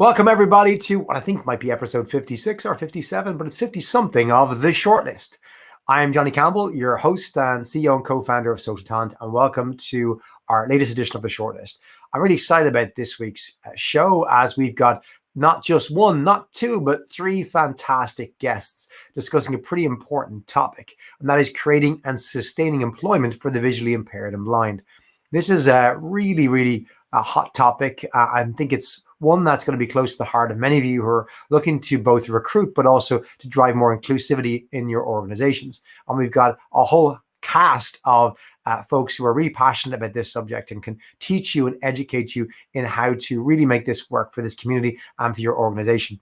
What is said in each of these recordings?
Welcome everybody to what I think might be episode 56 or 57, but it's 50 something of The Shortlist. I am Johnny Campbell, your host and CEO and co-founder of Social Talent, and welcome to our latest edition of The Shortlist. I'm really excited about this week's show as we've got not just one, not two, but three fantastic guests discussing a pretty important topic, and that is creating and sustaining employment for the visually impaired and blind. This is a really hot topic. I think it's one that's going to be close to the heart of many of you who are looking to both recruit, but also to drive more inclusivity in your organizations. And we've got a whole cast of folks who are really passionate about this subject and can teach you and educate you in how to really make this work for this community and for your organization.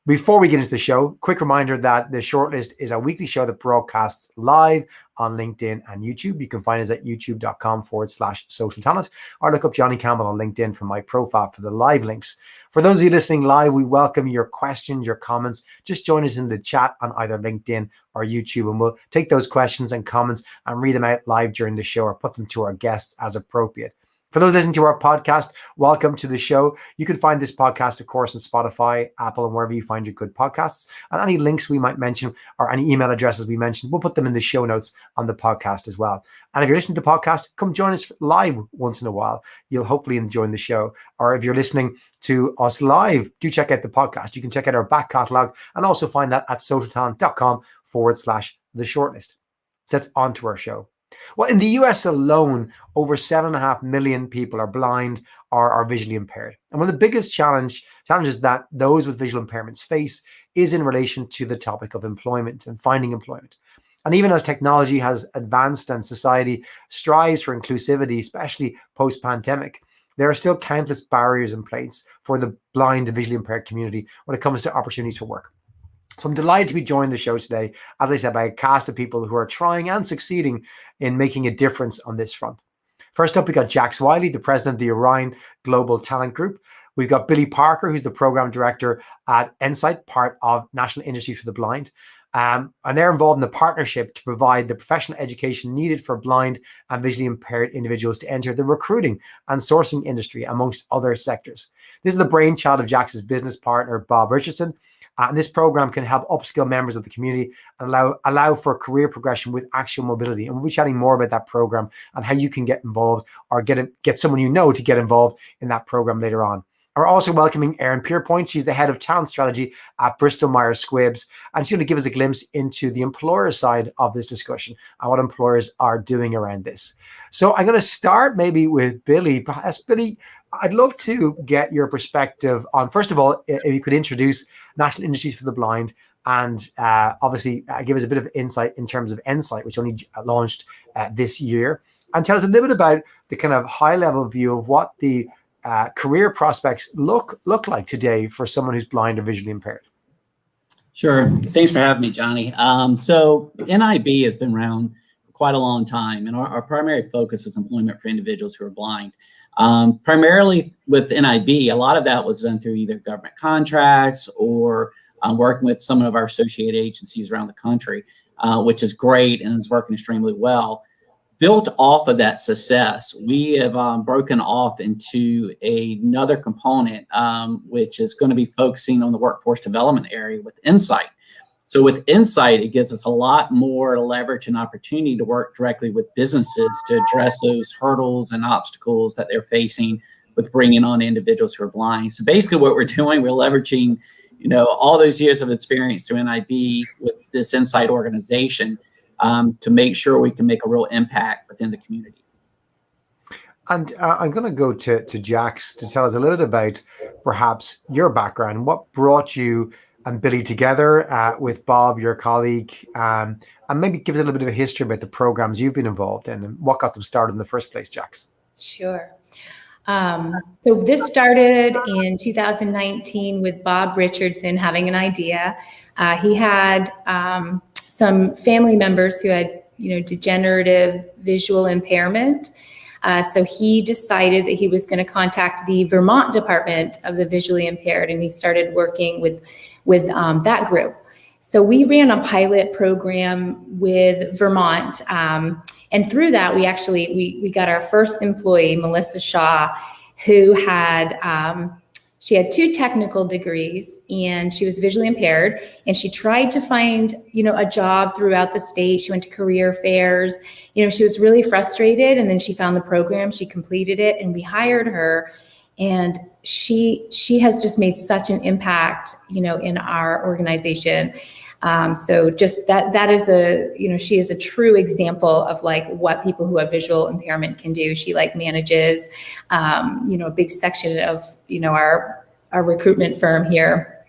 Before we get into the show, quick reminder that The Shortlist is a weekly show that broadcasts live on LinkedIn and YouTube. You can find us at youtube.com/social talent, or look up Johnny Campbell on LinkedIn for my profile for the live links. For those of you listening live, we welcome your questions, your comments. Just join us in the chat on either LinkedIn or YouTube, and we'll take those questions and comments and read them out live during the show or put them to our guests as appropriate. For those listening to our podcast, welcome to the show. You can find this podcast, of course, on Spotify, Apple, and wherever you find your good podcasts. And any links we might mention or any email addresses we mentioned, we'll put them in the show notes on the podcast as well. And if you're listening to the podcast, come join us live once in a while. You'll hopefully enjoy the show. Or if you're listening to us live, do check out the podcast. You can check out our back catalog and also find that at socialtalent.com/the shortlist. So that's on to our show. Well, in the US alone, over 7.5 million people are blind or are visually impaired. And one of the biggest challenges that those with visual impairments face is in relation to the topic of employment and finding employment. And even as technology has advanced and society strives for inclusivity, especially post-pandemic, there are still countless barriers in place for the blind and visually impaired community when it comes to opportunities for work. So I'm delighted to be joined the show today, as I said, by a cast of people who are trying and succeeding in making a difference on this front. First up, we got Jax Willey, the president of the Orion Global Talent Group. We've got Billy Parker, who's the program director at NSITE, part of National Industry for the Blind. And they're involved in the partnership to provide the professional education needed for blind and visually impaired individuals to enter the recruiting and sourcing industry, amongst other sectors. This is the brainchild of Jax's business partner, Bob Richardson. And this program can help upskill members of the community and allow for career progression with actual mobility. And we'll be chatting more about that program and how you can get involved or get someone you know to get involved in that program later on. And we're also welcoming Erin Pierpoint. She's the head of talent strategy at Bristol Myers Squibb, and she's going to give us a glimpse into the employer side of this discussion and what employers are doing around this. So I'm going to start maybe with Billy. Billy, I'd love to get your perspective on, first of all, if you could introduce National Industries for the Blind and obviously give us a bit of insight in terms of NSITE, which only launched this year, and tell us a little bit about the kind of high-level view of what the career prospects look like today for someone who's blind or visually impaired. Sure. Thanks for having me, Johnny. So NIB has been around for quite a long time, and our primary focus is employment for individuals who are blind. Primarily with NIB, a lot of that was done through either government contracts or working with some of our associated agencies around the country, which is great and it's working extremely well. Built off of that success, we have broken off into another component, which is going to be focusing on the workforce development area with NSITE. So with NSITE, it gives us a lot more leverage and opportunity to work directly with businesses to address those hurdles and obstacles that they're facing with bringing on individuals who are blind. So basically what we're doing, we're leveraging, all those years of experience through NIB with this NSITE organization to make sure we can make a real impact within the community. And I'm going to go to Jax to tell us a little bit about perhaps your background, what brought you and Billy together with Bob, your colleague, and maybe give us a little bit of a history about the programs you've been involved in and what got them started in the first place, Jax. Sure. So this started in 2019 with Bob Richardson having an idea. He had some family members who had, degenerative visual impairment. So he decided that he was going to contact the Vermont Department of the Visually Impaired, and he started working with that group. So we ran a pilot program with Vermont, and through that we got our first employee, Melissa Shaw, who had she had 2 technical degrees, and she was visually impaired, and she tried to find, a job throughout the state. She went to career fairs. She was really frustrated, and then she found the program, she completed it, and we hired her. And she has just made such an impact, in our organization. So just that is she is a true example of like what people who have visual impairment can do. She manages, a big section of, our recruitment firm here.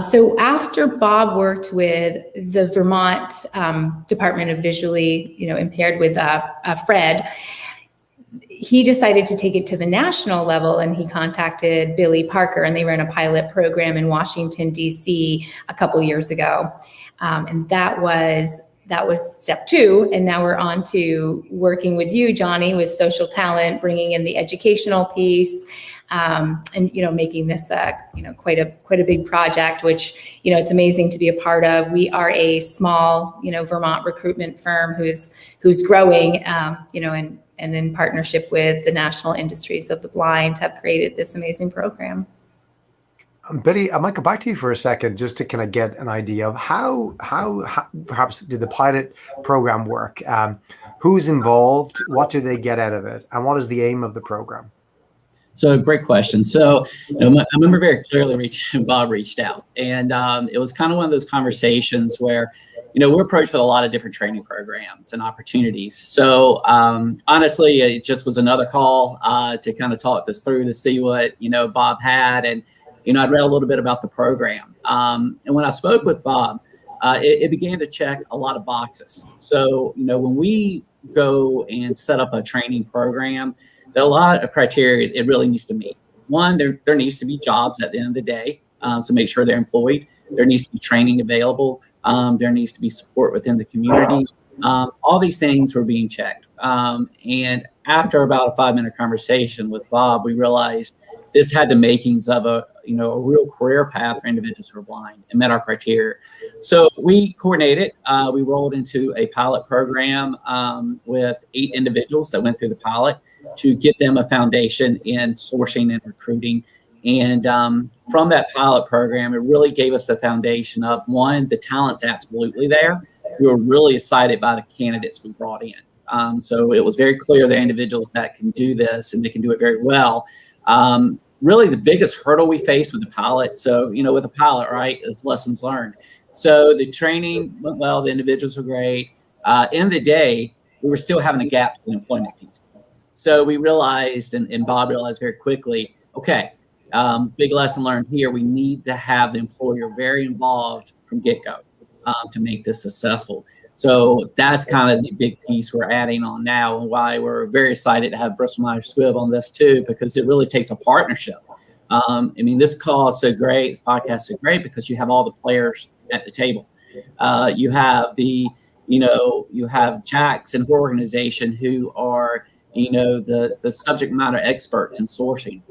So after Bob worked with the Vermont Department of Visually, Impaired with Fred, he decided to take it to the national level, and he contacted Billy Parker, and they ran a pilot program in Washington, D.C. a couple years ago. And that was step 2. And now we're on to working with you, Johnny, with social talent, bringing in the educational piece, and, making this, quite a big project, which, it's amazing to be a part of. We are a small, Vermont recruitment firm who's growing, and in partnership with the National Industries of the Blind have created this amazing program. Billy, I might go back to you for a second just to kind of get an idea of how perhaps did the pilot program work? Who's involved? What do they get out of it? And what is the aim of the program? So great question. So I remember very clearly Bob reached out, and it was kind of one of those conversations where, we're approached with a lot of different training programs and opportunities. So honestly, it just was another call to kind of talk this through to see what, Bob had. And, I'd read a little bit about the program. And when I spoke with Bob, it began to check a lot of boxes. So, when we go and set up a training program, there are a lot of criteria it really needs to meet. One, there needs to be jobs at the end of the day, so make sure they're employed. There needs to be training available. There needs to be support within the community. All these things were being checked. And after about a 5-minute conversation with Bob, we realized this had the makings of a real career path for individuals who are blind and met our criteria. So we coordinated, we rolled into a pilot program with 8 individuals that went through the pilot to get them a foundation in sourcing and recruiting. And from that pilot program, it really gave us the foundation of, one, the talent's absolutely there. We were really excited by the candidates we brought in. So it was very clear they're individuals that can do this, and they can do it very well. Really the biggest hurdle we faced with the pilot. So, with a pilot, right, is lessons learned. So the training went well, the individuals were great. In the day, we were still having a gap to the employment piece. So we realized, and Bob realized very quickly, okay, big lesson learned here. We need to have the employer very involved from get-go to make this successful. So that's kind of the big piece we're adding on now, and why we're very excited to have Bristol Myers Squibb on this too, because it really takes a partnership. This call is so great, this podcast is so great because you have all the players at the table. You have you have Jax and her organization who are, the subject matter experts in sourcing.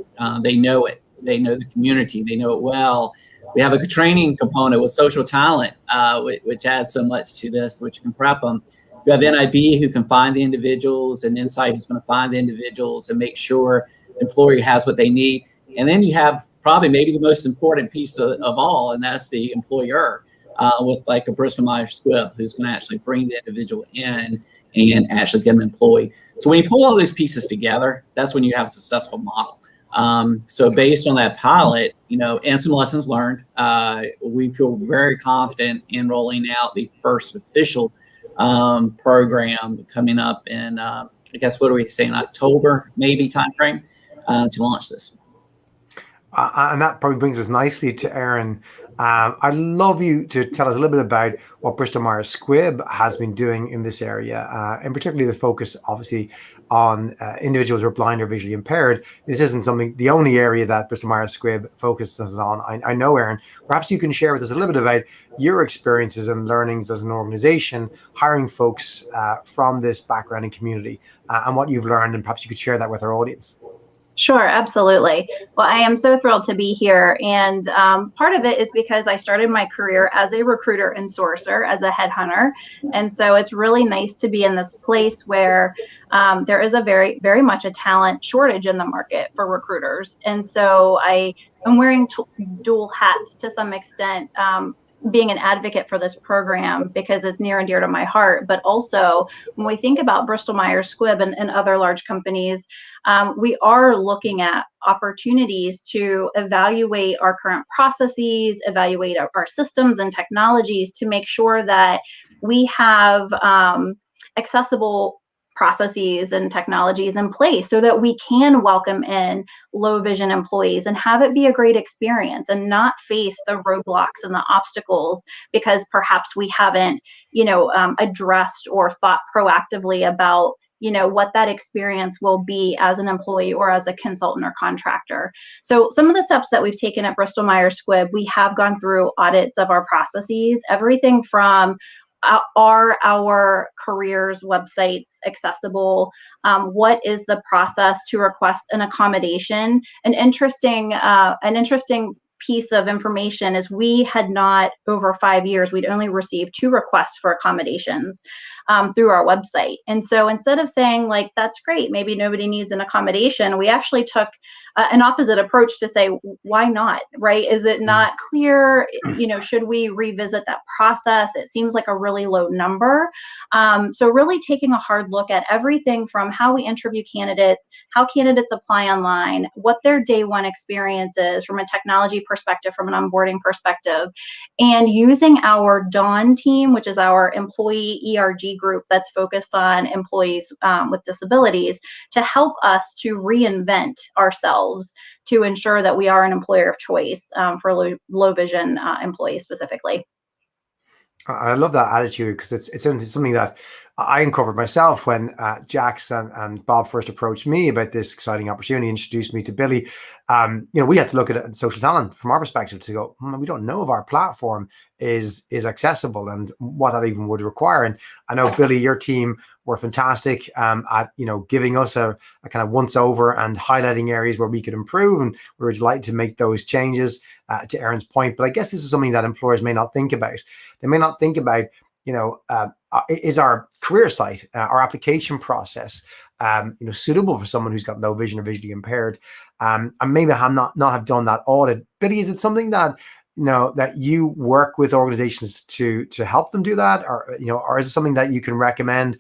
They know it. They know the community. They know it well. We have a training component with social talent, which adds so much to this, which can prep them. We have NIB who can find the individuals, and NSITE who's going to find the individuals and make sure the employer has what they need. And then you have probably maybe the most important piece of all, and that's the employer with like a Bristol Myers Squibb who's going to actually bring the individual in and actually get them employed. So when you pull all these pieces together, that's when you have a successful model. So based on that pilot, and some lessons learned, we feel very confident in rolling out the first official program coming up in, I guess, what are we saying, October, maybe timeframe to launch this. And that probably brings us nicely to Erin. I'd love you to tell us a little bit about what Bristol Myers Squibb has been doing in this area, and particularly the focus, obviously, on individuals who are blind or visually impaired. This isn't the only area that Bristol Myers Squibb focuses on. I know, Erin, perhaps you can share with us a little bit about your experiences and learnings as an organization, hiring folks from this background and community, and what you've learned, and perhaps you could share that with our audience. Sure, absolutely. Well, I am so thrilled to be here. And part of it is because I started my career as a recruiter and sourcer, as a headhunter. And so it's really nice to be in this place where there is a very, very much a talent shortage in the market for recruiters. And so I am wearing dual hats to some extent. Being an advocate for this program because it's near and dear to my heart, but also when we think about Bristol Myers Squibb and other large companies, we are looking at opportunities to evaluate our current processes, evaluate our systems and technologies to make sure that we have accessible processes and technologies in place so that we can welcome in low vision employees and have it be a great experience and not face the roadblocks and the obstacles because perhaps we haven't, addressed or thought proactively about what that experience will be as an employee or as a consultant or contractor. So some of the steps that we've taken at Bristol Myers Squibb, we have gone through audits of our processes, everything from are our careers websites accessible? What is the process to request an accommodation? An interesting piece of information is we had not, over 5 years, we'd only received 2 requests for accommodations through our website. And so instead of saying like, that's great, maybe nobody needs an accommodation, we actually took an opposite approach to say, why not, right? Is it not clear? Should we revisit that process? It seems like a really low number. So really taking a hard look at everything from how we interview candidates, how candidates apply online, what their day one experience is from a technology perspective, from an onboarding perspective, and using our Dawn team, which is our employee ERG group that's focused on employees with disabilities, to help us to reinvent ourselves to ensure that we are an employer of choice for low vision employees specifically. I love that attitude because it's something that I uncovered myself when Jax and Bob first approached me about this exciting opportunity, introduced me to Billy. We had to look at it, social talent from our perspective to go, we don't know if our platform is accessible and what that even would require. And I know, Billy, your team were fantastic at giving us a kind of once over and highlighting areas where we could improve, and we were delighted to make those changes to Erin's point. But I guess this is something that employers may not think about. They may not think about is our career site, our application process, suitable for someone who's got low vision or visually impaired, and maybe not have done that audit. Billy, is it something that that you work with organizations to help them do that, or is it something that you can recommend?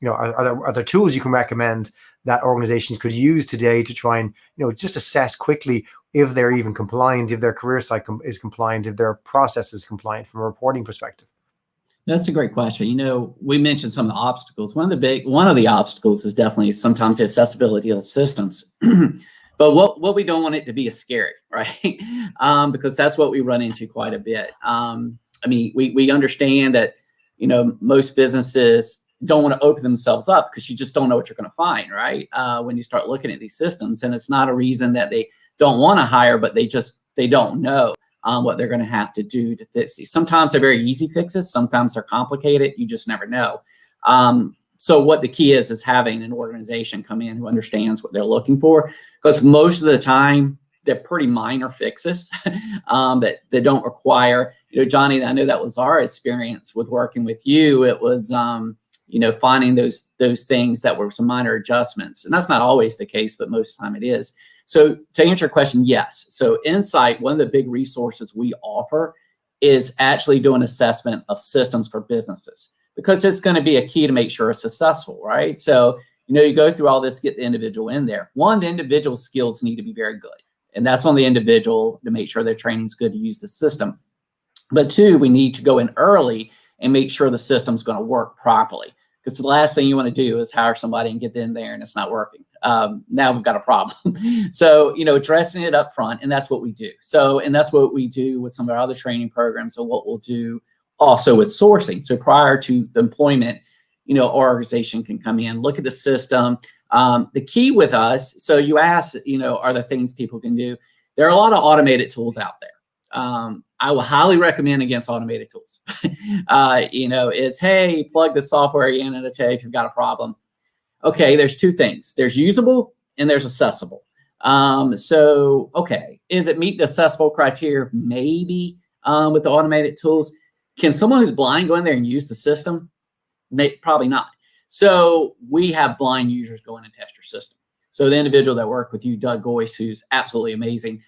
Are there tools you can recommend that organizations could use today to try and just assess quickly if they're even compliant, if their career site is compliant, if their process is compliant from a reporting perspective? That's a great question. We mentioned some of the obstacles. One of the obstacles is definitely sometimes the accessibility of the systems. But what we don't want it to be is scary, right? Because that's what we run into quite a bit. We understand that, most businesses don't want to open themselves up because you just don't know what you're going to find, right? When you start looking at these systems, and it's not a reason that they don't want to hire, but they don't know what they're going to have to do to fix these. Sometimes they're very easy fixes. Sometimes they're complicated. You just never know. So what the key is having an organization come in who understands what they're looking for, because most of the time they're pretty minor fixes that don't require, Johnny, I know that was our experience with working with you. It was, finding those things that were some minor adjustments. And that's not always the case, but most of the time it is. So to answer your question, yes. So NSITE, one of the big resources we offer is actually doing assessment of systems for businesses, because it's going to be a key to make sure it's successful, right? So, you go through all this, get the individual in there. One, the individual skills need to be very good. And that's on the individual to make sure their training is good to use the system. But 2, we need to go in early and make sure the system's going to work properly. Because the last thing you want to do is hire somebody and get in there and it's not working. Now we've got a problem. So, addressing it up front, and that's what we do. So, and that's what we do with some of our other training programs. So what we'll do also with sourcing. So prior to the employment, our organization can come in, look at the system. The key with us, so you asked, are there things people can do? There are a lot of automated tools out there. I will highly recommend against automated tools. It's, hey, plug the software in and it'll tell you if you've got a problem. Okay, there's 2 things. There's usable and there's accessible. So, okay, is it meet the accessible criteria? Maybe with the automated tools. Can someone who's blind go in there and use the system? Probably not. So we have blind users go in and test your system. So the individual that worked with you, Doug Goyce, who's absolutely amazing,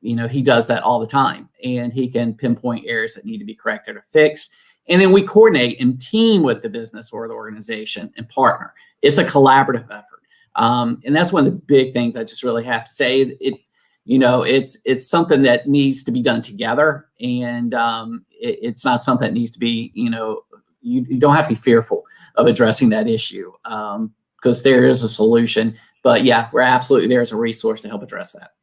he does that all the time, and he can pinpoint areas that need to be corrected or fixed. And then we coordinate and team with the business or the organization and partner. It's a collaborative effort. And that's one of the big things I just really have to say. It's something that needs to be done together, and it's not something that needs to be, you don't have to be fearful of addressing that issue, because there is a solution. But yeah, we're absolutely there as a resource to help address that.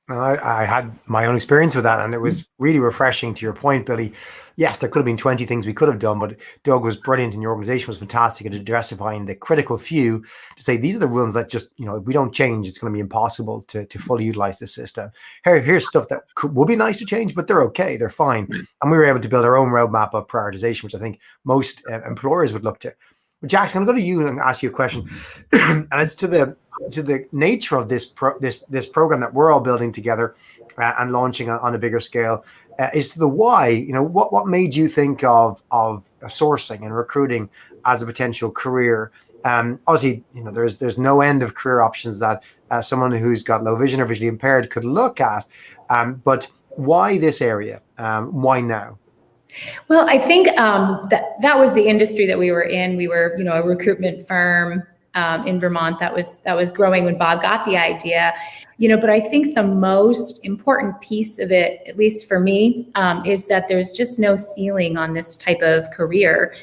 I had my own experience with that, and it was really refreshing. To your point, Billy, yes, there could have been 20 things we could have done, but Doug was brilliant, and your organization was fantastic at addressing the critical few to say these are the rules that just, if we don't change, it's going to be impossible to fully utilize the system. Here's stuff that would be nice to change, but they're okay, they're fine. And we were able to build our own roadmap of prioritization, which I think most employers would look to. But Jax, I'm going to go to you and ask you a question, and it's to the nature of this program that we're all building together and launching on a bigger scale. Is the why. What made you think of sourcing and recruiting as a potential career? Obviously, there's no end of career options that someone who's got low vision or visually impaired could look at. But why this area? Why now? Well, I think that was the industry that we were in. We were, a recruitment firm in Vermont that was growing when Bob got the idea. But I think the most important piece of it, at least for me, is that there's just no ceiling on this type of career.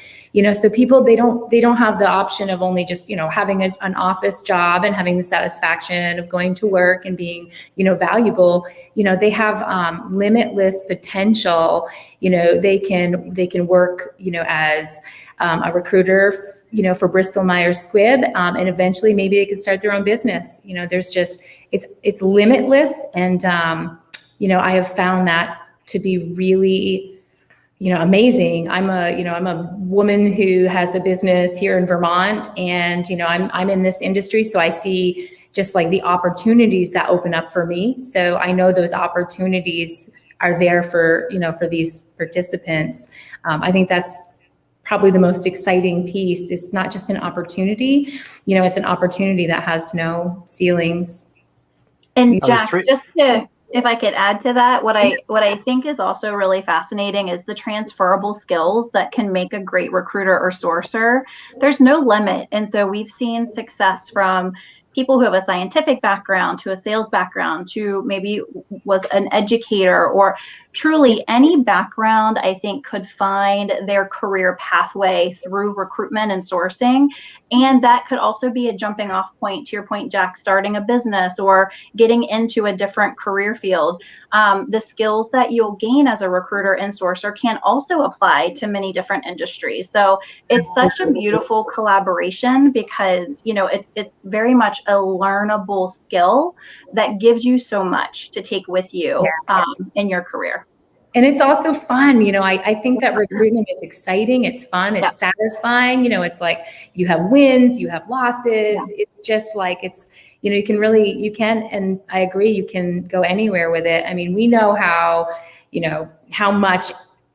So people, they don't have the option of only just, having an office job and having the satisfaction of going to work and being, valuable. They have limitless potential. They can work, as a recruiter, for Bristol Myers Squibb, and eventually maybe they could start their own business. There's just, it's limitless. And, I have found that to be really, amazing. I'm a woman who has a business here in Vermont, and, I'm in this industry. So I see just like the opportunities that open up for me. So I know those opportunities are there for these participants. I think that's probably the most exciting piece. It's not just an opportunity, it's an opportunity that has no ceilings. And Jax, if I could add to that, what I think is also really fascinating is the transferable skills that can make a great recruiter or sourcer. There's no limit. And so we've seen success from people who have a scientific background to a sales background to maybe was an educator, or truly any background, I think, could find their career pathway through recruitment and sourcing. And that could also be a jumping off point, to your point, Jack, starting a business or getting into a different career field. The skills that you'll gain as a recruiter and sourcer can also apply to many different industries. So it's such a beautiful collaboration, because, it's very much a learnable skill that gives you so much to take with you in your career. And it's also fun. I think that recruitment is exciting. It's fun. It's satisfying. It's like you have wins, you have losses. Yeah. It's just like, you can, and I agree, you can go anywhere with it. I mean, we know how much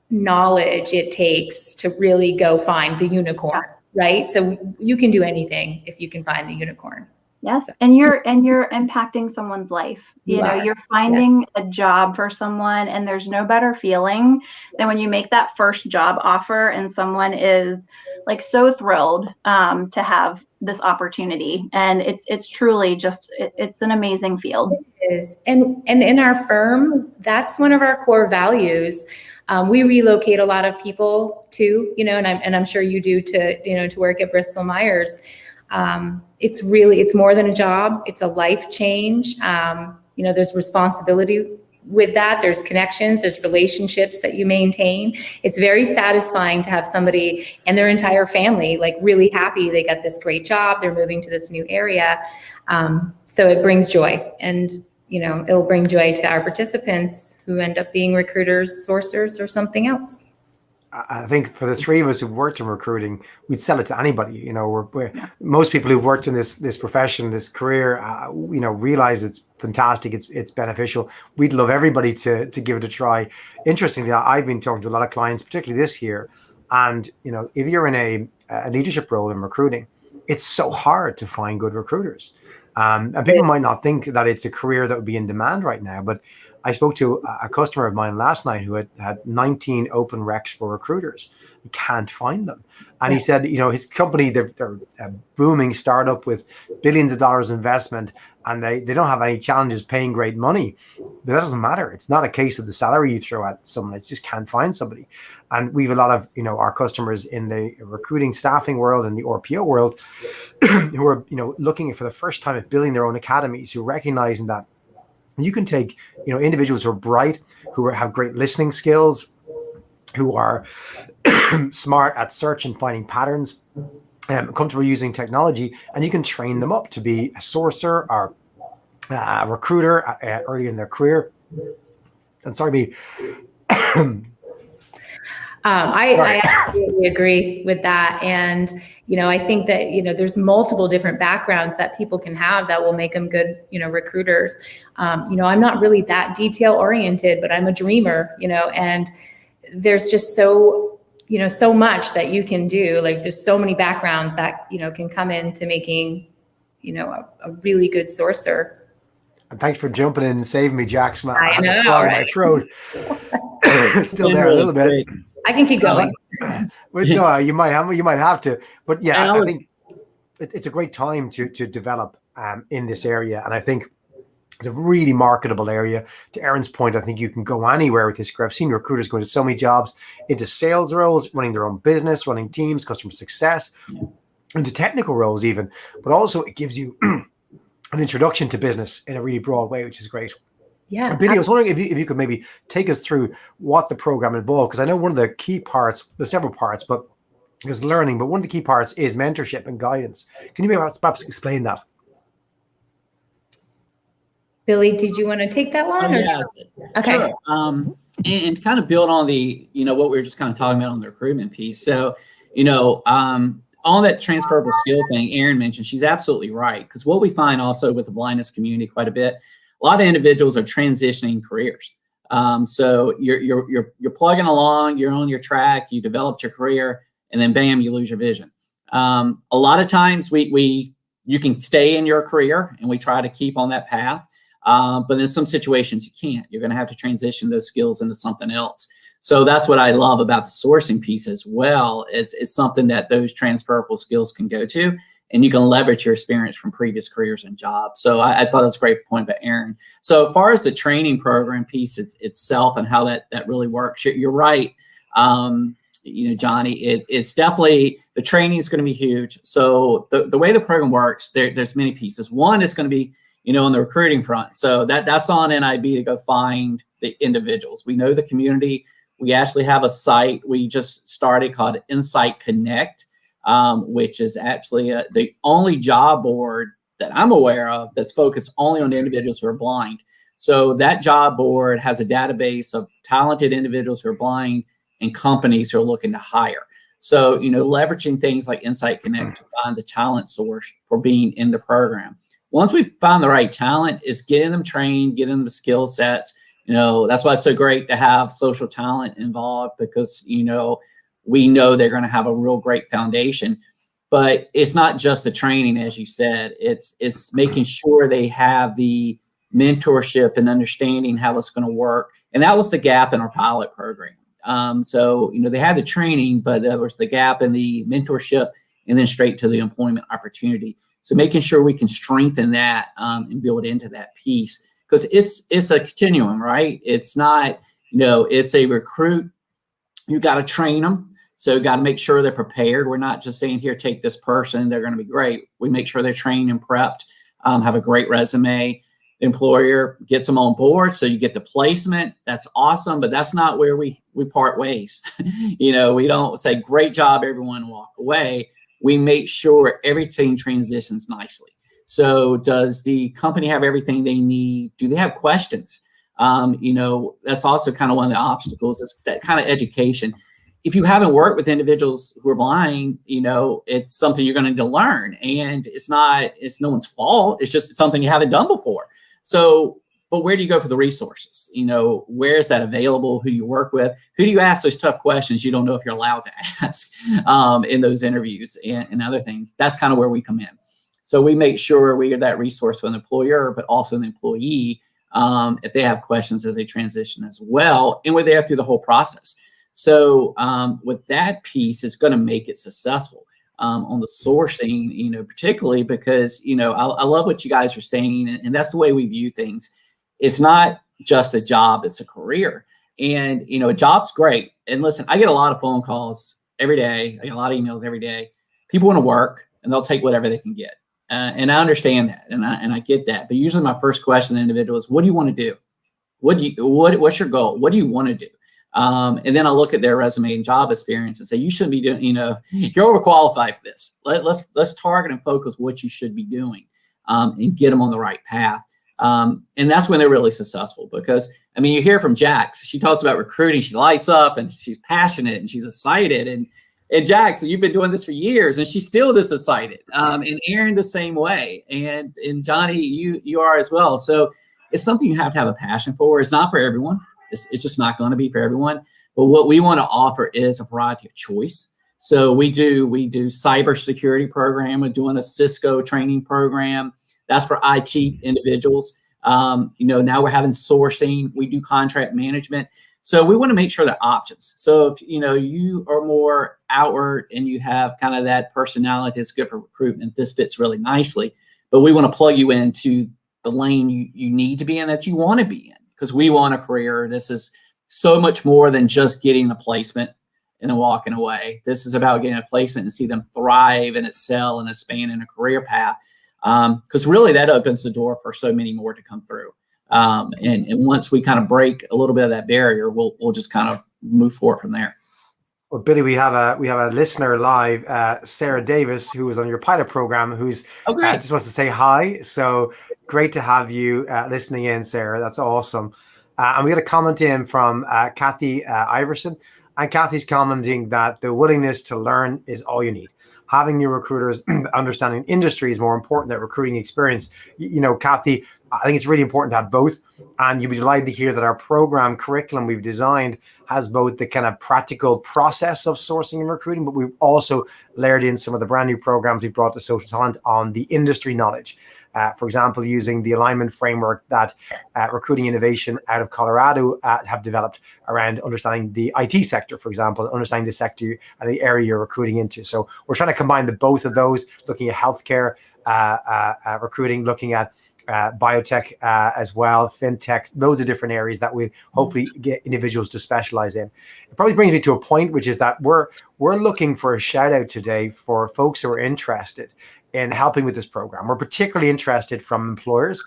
knowledge it takes to really go find the unicorn, right? So you can do anything if you can find the unicorn. Yes, and you're impacting someone's life. You're finding a job for someone, and there's no better feeling than when you make that first job offer and someone is like so thrilled to have this opportunity. And it's truly just, it's an amazing field. It is. And in our firm, that's one of our core values. We relocate a lot of people too, and I'm sure you do to work at Bristol Myers. It's more than a job. It's a life change. There's responsibility with that. There's connections, there's relationships that you maintain. It's very satisfying to have somebody and their entire family like really happy. They got this great job. They're moving to this new area. So it brings joy, and, it'll bring joy to our participants who end up being recruiters, sourcers, or something else. I think for the three of us who've worked in recruiting, we'd sell it to anybody. You know, most people who've worked in this profession, this career, you know, realize it's fantastic. It's beneficial. We'd love everybody to give it a try. Interestingly, I've been talking to a lot of clients, particularly this year, and you know, if you're in a leadership role in recruiting, it's so hard to find good recruiters. And people might not think that it's a career that would be in demand right now, but I spoke to a customer of mine last night who had 19 open recs for recruiters. He can't find them. And he said, you know, his company, they're a booming startup with billions of dollars investment, and they don't have any challenges paying great money. But that doesn't matter. It's not a case of the salary you throw at someone. It's just can't find somebody. And we have a lot of, you know, our customers in the recruiting staffing world and the RPO world who are, you know, looking for the first time at building their own academies, who are recognizing that you can take, you know, individuals who are bright, who have great listening skills, who are smart at search and finding patterns, comfortable using technology, and you can train them up to be a sourcer or a recruiter early in their career. And sorry, me. I absolutely agree with that. And, you know, I think that, you know, there's multiple different backgrounds that people can have that will make them good, you know, recruiters. You know, I'm not really that detail oriented, but I'm a dreamer, you know, and there's just so much that you can do. Like there's so many backgrounds that, you know, can come into making, you know, a really good sourcer. And thanks for jumping in and saving me, Jax. I know, had a frog in my throat. It's still there a little bit. I can keep going. But no, you might have to. But yeah, I think it's a great time to develop in this area, and I think it's a really marketable area. To Erin's point, I think you can go anywhere with this career. I've seen recruiters go into so many jobs, into sales roles, running their own business, running teams, customer success, into technical roles even. But also it gives you an introduction to business in a really broad way, which is great. Yeah. Billy, I was wondering if you could maybe take us through what the program involved, because I know one of the key parts, there's several parts, but there's learning, but one of the key parts is mentorship and guidance. Can you perhaps explain that? Billy, did you want to take that one? Yeah. Okay. Sure. And to kind of build on the, you know, what we were just kind of talking about on the recruitment piece. So, you know, on that transferable skill thing Erin mentioned, she's absolutely right. Because what we find also with the blindness community quite a bit, a lot of individuals are transitioning careers. So you're plugging along, you're on your track, you developed your career, and then bam, you lose your vision. A lot of times you can stay in your career, and we try to keep on that path. But in some situations you can't. You're going to have to transition those skills into something else. So that's what I love about the sourcing piece as well. It's something that those transferable skills can go to, and you can leverage your experience from previous careers and jobs. So I thought it was a great point by Erin. So as far as the training program piece itself and how that really works, you're right. You know, Johnny, it's definitely, the training is going to be huge. So the way the program works, there's many pieces. One is going to be, you know, on the recruiting front. So that's on NIB to go find the individuals. We know the community. We actually have a site we just started called NSITE Connect, which is actually the only job board that I'm aware of that's focused only on individuals who are blind. So that job board has a database of talented individuals who are blind and companies who are looking to hire. So, you know, leveraging things like NSITE Connect to find the talent source for being in the program. Once we find the right talent, is getting them trained, getting them the skill sets. You know, that's why it's so great to have social talent involved, because, you know, we know they're going to have a real great foundation. But it's not just the training, as you said. It's making sure they have the mentorship and understanding how it's going to work. And that was the gap in our pilot program. So, you know, they had the training, but there was the gap in the mentorship and then straight to the employment opportunity. So making sure we can strengthen that and build into that piece, because it's a continuum, right? It's not, you know, it's a recruit. You got to train them. So got to make sure they're prepared. We're not just saying, here, take this person, they're going to be great. We make sure they're trained and prepped, have a great resume. The employer gets them on board, so you get the placement. That's awesome, but that's not where we part ways. You know, we don't say, great job, everyone, walk away. We make sure everything transitions nicely. So does the company have everything they need? Do they have questions? You know, that's also kind of one of the obstacles, is that kind of education. if you haven't worked with individuals who are blind, you know, it's something you're going to need to learn, and it's no one's fault. It's just something you haven't done before. So, but where do you go for the resources? You know, where is that available? Who do you work with? Who do you ask those tough questions you don't know if you're allowed to ask in those interviews and other things? That's kind of where we come in. So we make sure we get that resource for an employer, but also an employee if they have questions as they transition as well. And we're there through the whole process. So with that piece, it's going to make it successful on the sourcing, you know, particularly because, you know, I love what you guys are saying, and that's the way we view things. It's not just a job, it's a career. And, you know, a job's great. And listen, I get a lot of phone calls every day. I get a lot of emails every day. People want to work and they'll take whatever they can get. And I understand that, and I get that. But usually my first question to the individual is, what do you want to do? What's your goal? What do you want to do? And then I look at their resume and job experience and say, you shouldn't be doing, you know, you're overqualified for this. Let's target and focus what you should be doing and get them on the right path. And that's when they're really successful, because, I mean, you hear from Jax, she talks about recruiting, she lights up and she's passionate and she's excited. And Jax, you've been doing this for years and she's still this excited. And Erin the same way. And Johnny, you are as well. So it's something you have to have a passion for. It's not for everyone. It's just not going to be for everyone. But what we want to offer is a variety of choice. So we do cybersecurity program. We're doing a Cisco training program. That's for IT individuals. You know, now we're having sourcing. We do contract management. So we want to make sure there are options. So if, you know, you are more outward and you have kind of that personality that's good for recruitment, this fits really nicely. But we want to plug you into the lane you need to be in, that you want to be in, because we want a career. This is so much more than just getting a placement and then walking away. This is about getting a placement and see them thrive and excel and expand in a career path. Because really that opens the door for so many more to come through. And once we kind of break a little bit of that barrier, we'll just kind of move forward from there. Well, Billy, we have a listener live, Sarah Davis, who was on your pilot program, who's just wants to say hi. So great to have you listening in, Sarah. That's awesome. And we got a comment in from Kathy Iverson, and Kathy's commenting that the willingness to learn is all you need. Having new recruiters understanding industry is more important than recruiting experience. You know, Kathy, I think it's really important to have both. And you'll be delighted to hear that our program curriculum we've designed has both the kind of practical process of sourcing and recruiting, but we've also layered in some of the brand new programs we brought to Social Talent on the industry knowledge. For example, using the alignment framework that Recruiting Innovation out of Colorado have developed around understanding the IT sector, for example, understanding the sector and the area you're recruiting into. So we're trying to combine the both of those, looking at healthcare recruiting, looking at biotech as well, fintech, loads of different areas that we hopefully get individuals to specialize in. It probably brings me to a point, which is that we're looking for a shout out today for folks who are interested in helping with this program. We're particularly interested from employers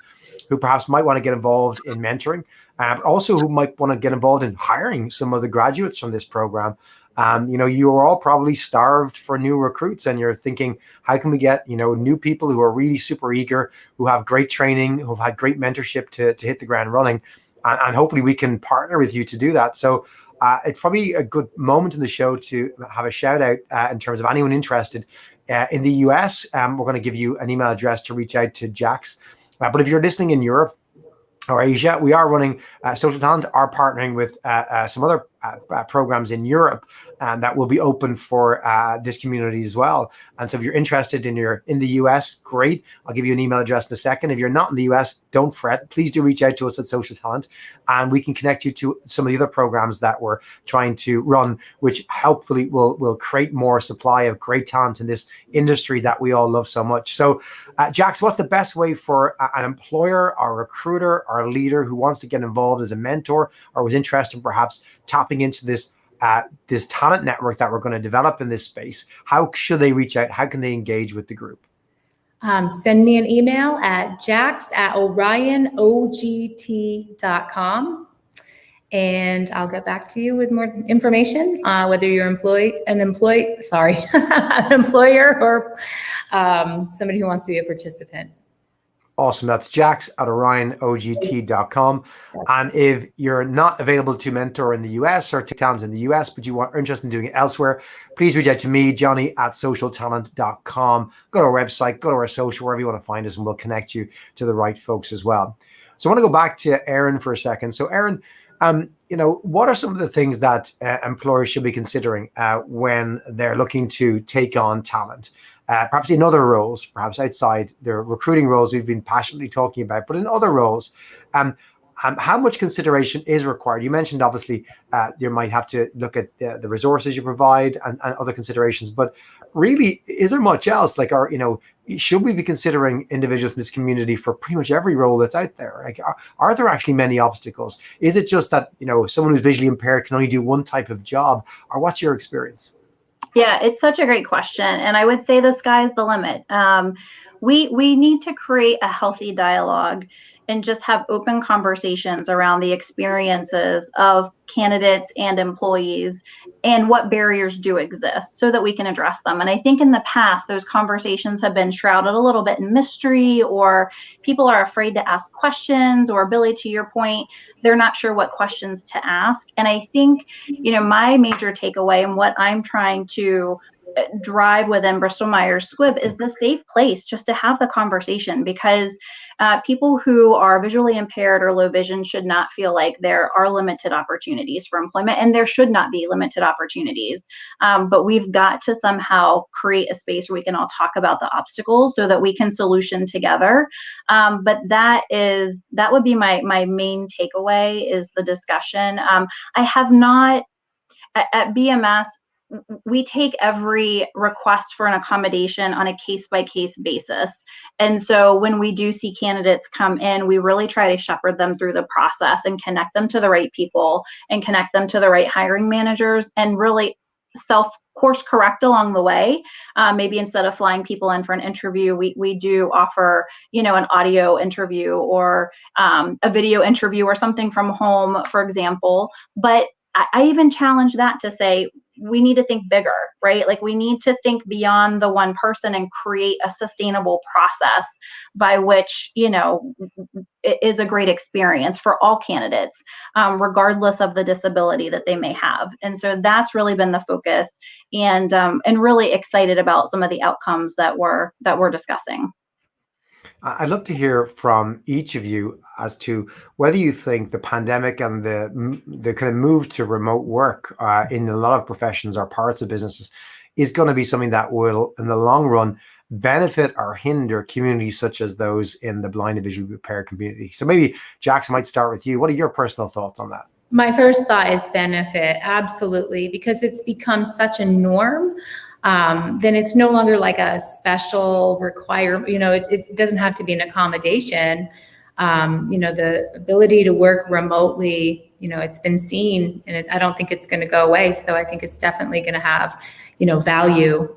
who perhaps might want to get involved in mentoring, but also who might want to get involved in hiring some of the graduates from this program. You know, you are all probably starved for new recruits, and you're thinking, how can we get, you know, new people who are really super eager, who have great training, who've had great mentorship to hit the ground running, and hopefully we can partner with you to do that. So it's probably a good moment in the show to have a shout out in terms of anyone interested. In the US, we're going to give you an email address to reach out to Jax. But if you're listening in Europe or Asia, we are running Social Talent are partnering with some other programs in Europe that will be open for this community as well. And so if you're interested in the US, great. I'll give you an email address in a second. If you're not in the US, don't fret. Please do reach out to us at Social Talent, and we can connect you to some of the other programs that we're trying to run, which hopefully will create more supply of great talent in this industry that we all love so much. So Jax, what's the best way for an employer or recruiter or a leader who wants to get involved as a mentor or was interested in perhaps tapping into this talent network that we're going to develop in this space? How should they reach out? How can they engage with the group? Send me an email at jax@orionogt.com, and I'll get back to you with more information, whether you're an employer or somebody who wants to be a participant. Awesome. That's Jax at orionogt.com. And if you're not available to mentor in the US or take talent in the US, but you are interested in doing it elsewhere, please reach out to me, Johnny at socialtalent.com. Go to our website, go to our social, wherever you want to find us, and we'll connect you to the right folks as well. So I want to go back to Erin for a second. So Erin, what are some of the things that employers should be considering when they're looking to take on talent? Perhaps in other roles, perhaps outside the recruiting roles we've been passionately talking about, but in other roles, how much consideration is required? You mentioned, obviously, you might have to look at the resources you provide and other considerations, but really, is there much else? Like, should we be considering individuals in this community for pretty much every role that's out there? Like, are there actually many obstacles? Is it just that, someone who's visually impaired can only do one type of job, or what's your experience? Yeah, it's such a great question. And I would say the sky's the limit. We need to create a healthy dialogue and just have open conversations around the experiences of candidates and employees and what barriers do exist so that we can address them. And I think in the past, those conversations have been shrouded a little bit in mystery, or people are afraid to ask questions, or Billy, to your point, they're not sure what questions to ask. And I think, my major takeaway and what I'm trying to drive within Bristol Myers Squibb is the safe place just to have the conversation, because people who are visually impaired or low vision should not feel like there are limited opportunities for employment, and there should not be limited opportunities. But we've got to somehow create a space where we can all talk about the obstacles so that we can solution together. But that would be my main takeaway, is the discussion. I have not, at BMS, we take every request for an accommodation on a case-by-case basis. And so when we do see candidates come in, we really try to shepherd them through the process and connect them to the right people and connect them to the right hiring managers, and really self-course correct along the way. Maybe instead of flying people in for an interview, we do offer, an audio interview or a video interview or something from home, for example. But I even challenge that to say, we need to think bigger, right? Like, we need to think beyond the one person and create a sustainable process by which, it is a great experience for all candidates, regardless of the disability that they may have. And so that's really been the focus, and really excited about some of the outcomes that we're discussing. I'd love to hear from each of you as to whether you think the pandemic and the kind of move to remote work in a lot of professions or parts of businesses is going to be something that will, in the long run, benefit or hinder communities such as those in the blind and visually impaired community. So maybe, Jax, I might start with you. What are your personal thoughts on that? My first thought is benefit, absolutely, because it's become such a norm. Then it's no longer like a special requirement. It doesn't have to be an accommodation. The ability to work remotely, it's been seen, and I don't think it's going to go away. So I think it's definitely going to have, value,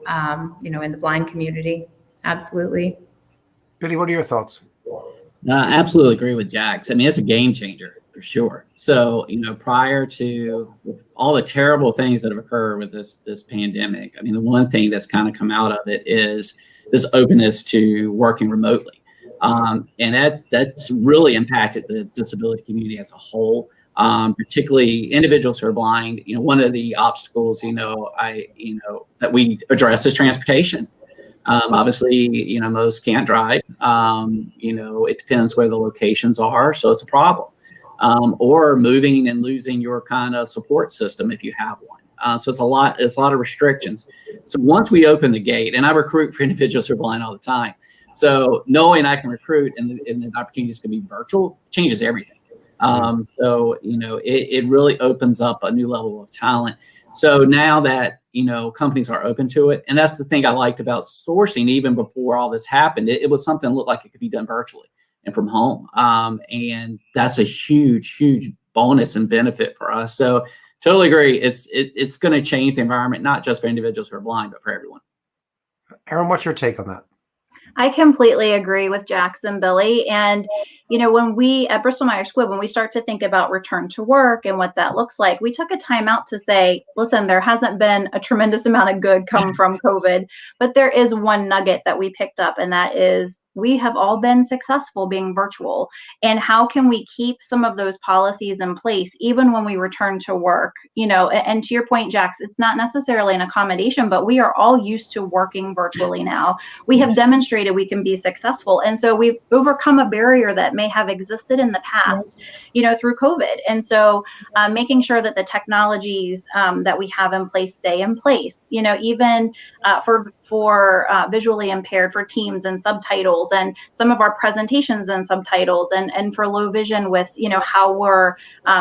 in the blind community. Absolutely. Billy, what are your thoughts? I absolutely agree with Jax. I mean, it's a game changer for sure. So, prior to all the terrible things that have occurred with this pandemic, I mean, the one thing that's kind of come out of it is this openness to working remotely. And that's really impacted the disability community as a whole, particularly individuals who are blind. One of the obstacles, that we address is transportation. Obviously, most can't drive. It depends where the locations are, so it's a problem. Or moving and losing your kind of support system if you have one. So it's a lot of restrictions. So once we open the gate, and I recruit for individuals who are blind all the time, so knowing I can recruit and the opportunities can be virtual changes everything. So it really opens up a new level of talent. So now that companies are open to it, and that's the thing I liked about sourcing. Even before all this happened, it was something that looked like it could be done virtually and from home, and that's a huge bonus and benefit for us. So totally agree. It's going to change the environment, not just for individuals who are blind, but for everyone. Erin, what's your take on that? I completely agree with Jax and Billy. And, when we at Bristol Myers Squibb, when we start to think about return to work and what that looks like, we took a time out to say, listen, there hasn't been a tremendous amount of good come from COVID, but there is one nugget that we picked up, and that is we have all been successful being virtual. And how can we keep some of those policies in place even when we return to work? And to your point, Jax, it's not necessarily an accommodation, but we are all used to working virtually now. We have demonstrated we can be successful. And so we've overcome a barrier that may have existed in the past, through COVID. And so making sure that the technologies that we have in place stay in place, even for visually impaired, for Teams and subtitles, and some of our presentations and subtitles, and for low vision with, how we're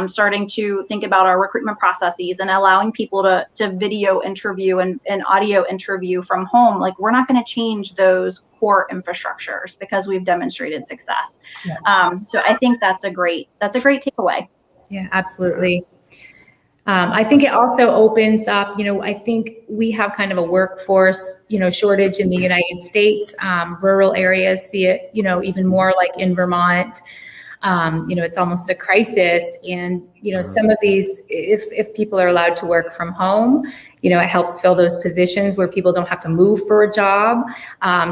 starting to think about our recruitment processes and allowing people to video interview and audio interview from home. Like, we're not going to change those core infrastructures because we've demonstrated success. So I think that's a great takeaway. Yeah, absolutely. I think it also opens up, I think we have kind of a workforce, shortage in the United States. Rural areas see it, even more, like in Vermont. It's almost a crisis. And, some of these, if people are allowed to work from home, it helps fill those positions where people don't have to move for a job.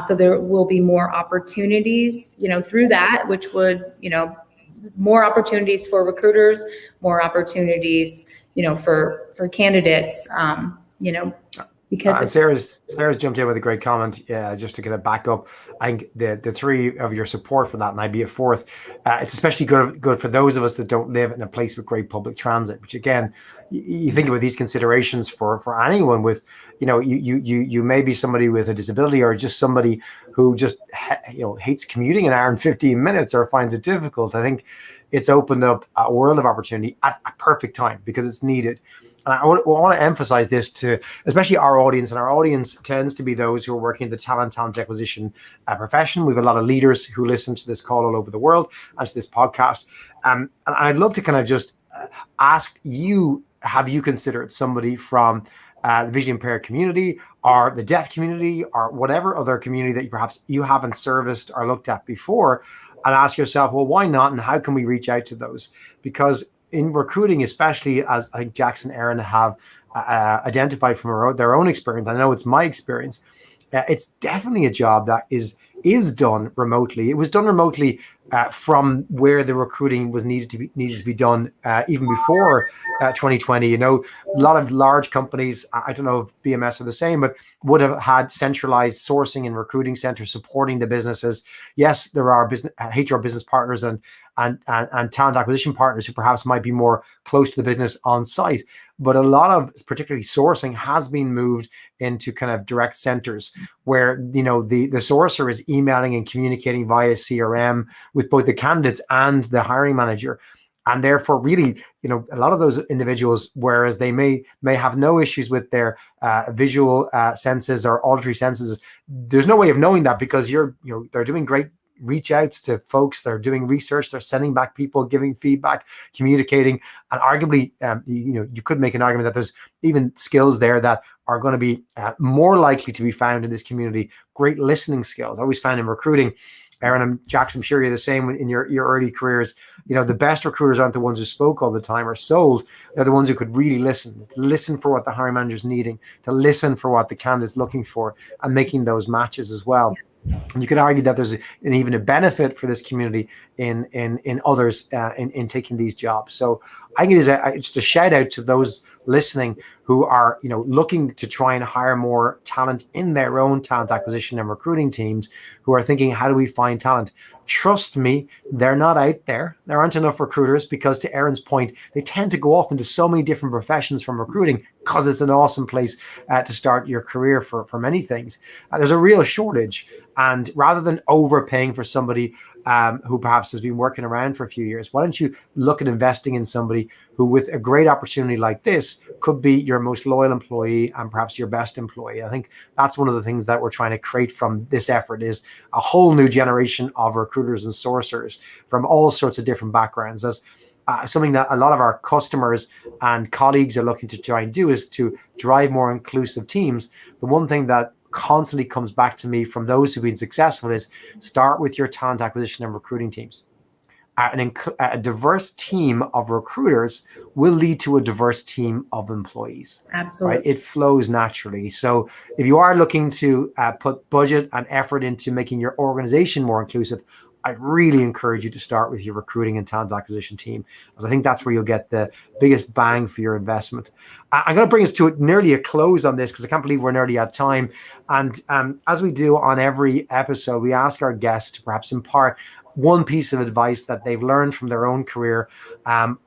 So there will be more opportunities, through that, which would, more opportunities for recruiters, more opportunities, for candidates, because Sarah's jumped in with a great comment. Yeah, just to kind of back up, I think the three of your support for that, and I'd be a fourth. It's especially good for those of us that don't live in a place with great public transit. Which, again, you think about these considerations for anyone with, you may be somebody with a disability, or just somebody who just hates commuting an hour and 15 minutes or finds it difficult. I think it's opened up a world of opportunity at a perfect time because it's needed. And I want to emphasize this to especially our audience, and our audience tends to be those who are working in the talent acquisition profession. We have a lot of leaders who listen to this call all over the world and to this podcast. And I'd love to kind of just ask you, have you considered somebody from the visually impaired community or the deaf community or whatever other community that perhaps you haven't serviced or looked at before, and ask yourself, well, why not? And how can we reach out to those? Because in recruiting, especially, as I think Jax and Erin have identified from their own experience, I know it's my experience, it's definitely a job that is done remotely. It was done remotely from where the recruiting was needed to be done even before 2020. A lot of large companies, I don't know if BMS are the same, but would have had centralized sourcing and recruiting centers supporting the businesses. Yes, there are HR business partners and talent acquisition partners who perhaps might be more close to the business on site, but a lot of particularly sourcing has been moved into kind of direct centers where the sourcer is emailing and communicating via CRM with both the candidates and the hiring manager. And therefore, really, a lot of those individuals, whereas they may have no issues with their visual senses or auditory senses, there's no way of knowing that because they're doing great reach outs to folks, they're doing research, they're sending back people, giving feedback, communicating, and arguably, you could make an argument that there's even skills there that are going to be more likely to be found in this community. Great listening skills. I always found in recruiting, Erin and Jax, I'm sure you're the same in your early careers. The best recruiters aren't the ones who spoke all the time or sold. They're the ones who could really listen for what the hiring manager's needing, to listen for what the candidate's looking for, and making those matches as well. And you could argue that there's even a benefit for this community in others in taking these jobs. So I think it's just a shout out to those listening who are looking to try and hire more talent in their own talent acquisition and recruiting teams, who are thinking, how do we find talent? Trust me, they're not out there. There aren't enough recruiters because, to Erin's point, they tend to go off into so many different professions from recruiting because it's an awesome place to start your career for many things. There's a real shortage. And rather than overpaying for somebody who perhaps has been working around for a few years, why don't you look at investing in somebody who, with a great opportunity like this, could be your most loyal employee and perhaps your best employee. I think that's one of the things that we're trying to create from this effort, is a whole new generation of recruiters and sourcers from all sorts of different backgrounds. As something that a lot of our customers and colleagues are looking to try and do is to drive more inclusive teams. The one thing that constantly comes back to me from those who've been successful is start with your talent acquisition and recruiting teams. a diverse team of recruiters will lead to a diverse team of employees. Absolutely. Right? It flows naturally. So if you are looking to put budget and effort into making your organization more inclusive, I'd really encourage you to start with your recruiting and talent acquisition team, because I think that's where you'll get the biggest bang for your investment. I'm going to bring us to nearly a close on this, because I can't believe we're nearly at time. And as we do on every episode, we ask our guests to perhaps impart one piece of advice that they've learned from their own career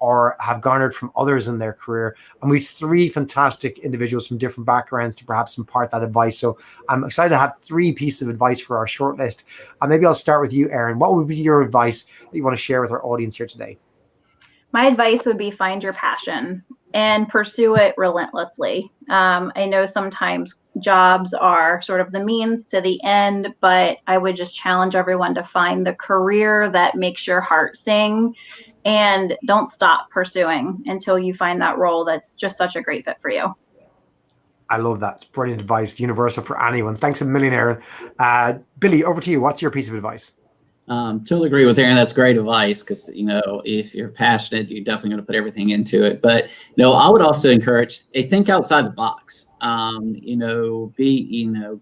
or have garnered from others in their career. And we've 3 fantastic individuals from different backgrounds to perhaps impart that advice. So I'm excited to have 3 pieces of advice for our shortlist. Maybe I'll start with you, Erin. What would be your advice that you want to share with our audience here today? My advice would be find your passion and pursue it relentlessly. I know sometimes jobs are sort of the means to the end, but I would just challenge everyone to find the career that makes your heart sing, and don't stop pursuing until you find that role that's just such a great fit for you. I love that. It's brilliant advice, universal for anyone. Thanks a million, Erin. Billy, over to you. What's your piece of advice? Totally agree with Erin. That's great advice, because, if you're passionate, you're definitely going to put everything into it. But, I would also encourage, think outside the box.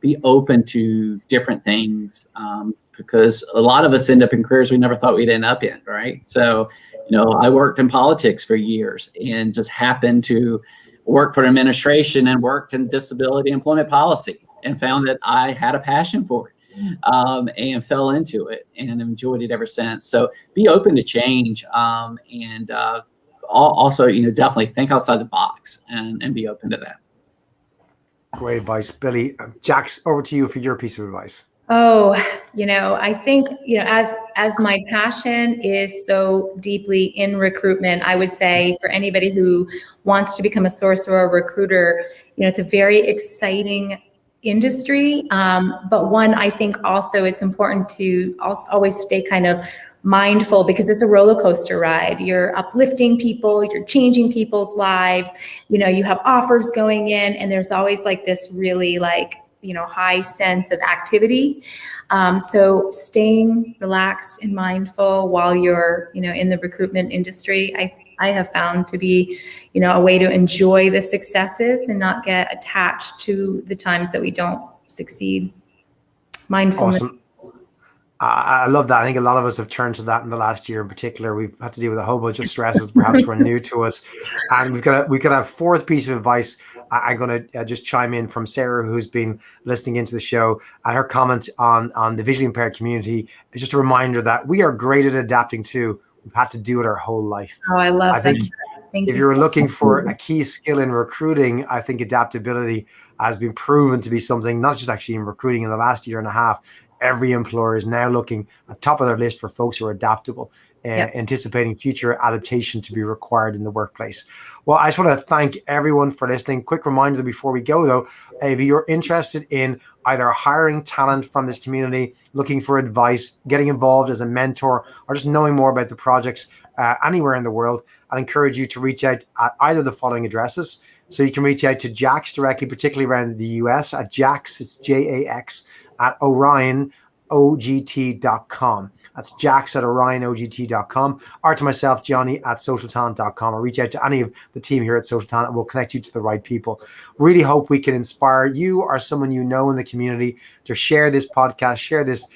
Be open to different things, because a lot of us end up in careers we never thought we'd end up in, right? So, I worked in politics for years and just happened to work for an administration and worked in disability employment policy, and found that I had a passion for it. And fell into it and enjoyed it ever since. So be open to change, and also, definitely think outside the box and be open to that. Great advice, Billy. Jax, over to you for your piece of advice. Oh, I think, as my passion is so deeply in recruitment, I would say for anybody who wants to become a sourcer or a recruiter, it's a very exciting industry. But one, I think also it's important to always stay kind of mindful, because it's a roller coaster ride. You're uplifting people, you're changing people's lives, you have offers going in, and there's always like this really high sense of activity. So staying relaxed and mindful while you're, in the recruitment industry, I have found to be, a way to enjoy the successes and not get attached to the times that we don't succeed. Mindfulness. Awesome. I love that. I think a lot of us have turned to that in the last year in particular. We've had to deal with a whole bunch of stresses perhaps were new to us. And we could have 4th piece of advice. I'm going to just chime in from Sarah, who's been listening into the show, and her comment on the visually impaired community is just a reminder that we are great at adapting too. We've had to do it our whole life. Oh, I love that. I think if you're looking for a key skill in recruiting, I think adaptability has been proven to be something, not just actually in recruiting in the last year and a half. Every employer is now looking at top of their list for folks who are adaptable, anticipating future adaptation to be required in the workplace. Well, I just want to thank everyone for listening. Quick reminder before we go, though, if you're interested in either hiring talent from this community, looking for advice, getting involved as a mentor, or just knowing more about the projects anywhere in the world, I'd encourage you to reach out at either of the following addresses. So you can reach out to Jax directly, particularly around the US, at Jax, it's Jax, at Orion, OGT.com. That's Jax at OrionOGT.com, or to myself, Johnny at socialtalent.com, or reach out to any of the team here at Social Talent and we'll connect you to the right people. Really hope we can inspire you or someone you know in the community to share this podcast, share this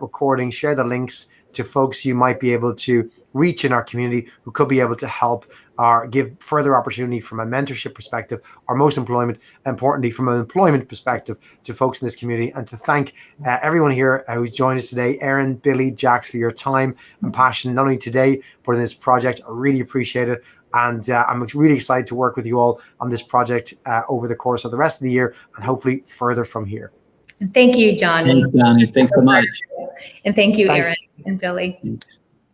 recording, share the links to folks you might be able to reach in our community who could be able to help or give further opportunity from a mentorship perspective, or most importantly, from an employment perspective to folks in this community. And to thank everyone here who's joined us today, Erin, Billy, Jax, for your time and passion, not only today, but in this project. I really appreciate it. And I'm really excited to work with you all on this project over the course of the rest of the year and hopefully further from here. And thank you, Johnny. Thanks, Johnny. Thanks so much. And thank you, Thanks. Erin and Billy.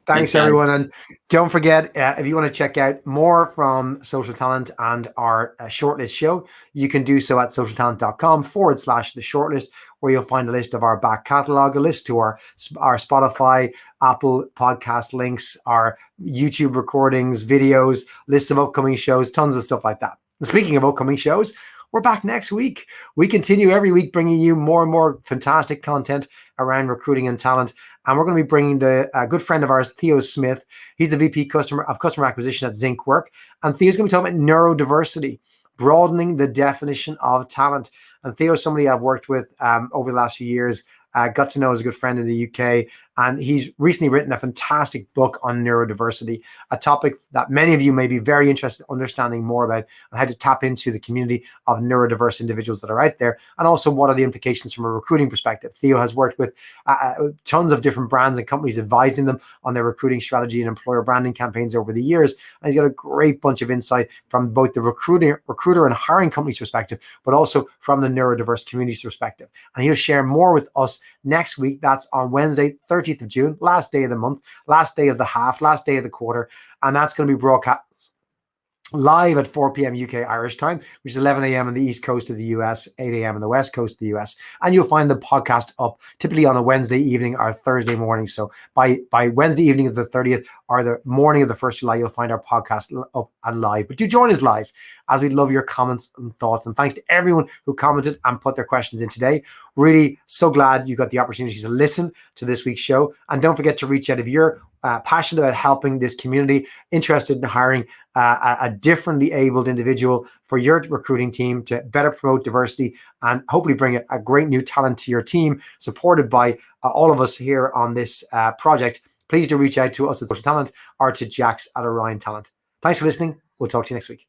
Thanks, everyone. And don't forget, if you want to check out more from Social Talent and our shortlist show, you can do so at socialtalent.com/the shortlist, where you'll find a list of our back catalog, a list to our Spotify, Apple podcast links, our YouTube recordings, videos, lists of upcoming shows, tons of stuff like that. And speaking of upcoming shows, we're back next week. We continue every week bringing you more and more fantastic content around recruiting and talent. And we're going to be bringing a good friend of ours, Theo Smith. He's the VP Customer Acquisition at Zinc Work. And Theo's going to be talking about neurodiversity, broadening the definition of talent. And Theo is somebody I've worked with over the last few years, got to know as a good friend in the UK. And he's recently written a fantastic book on neurodiversity, a topic that many of you may be very interested in understanding more about, and how to tap into the community of neurodiverse individuals that are out there. And also, what are the implications from a recruiting perspective? Theo has worked with tons of different brands and companies, advising them on their recruiting strategy and employer branding campaigns over the years. And he's got a great bunch of insight from both the recruiter and hiring companies perspective, but also from the neurodiverse community's perspective. And he'll share more with us next week. That's on Wednesday, 30th of June, last day of the month, last day of the half, last day of the quarter. And that's going to be broadcast live at 4 p.m. UK Irish time, which is 11 a.m. on the East Coast of the US, 8 a.m. on the West Coast of the US. And you'll find the podcast up typically on a Wednesday evening or Thursday morning. So by Wednesday evening of the 30th or the morning of the 1st of July, you'll find our podcast up and live. But do join us live, as we'd love your comments and thoughts. And thanks to everyone who commented and put their questions in today. Really so glad you got the opportunity to listen to this week's show. And don't forget to reach out if you're passionate about helping this community, interested in hiring a differently abled individual for your recruiting team to better promote diversity and hopefully bring a great new talent to your team, supported by all of us here on this project. Please do reach out to us at Social Talent or to Jax at Orion Talent. Thanks for listening. We'll talk to you next week.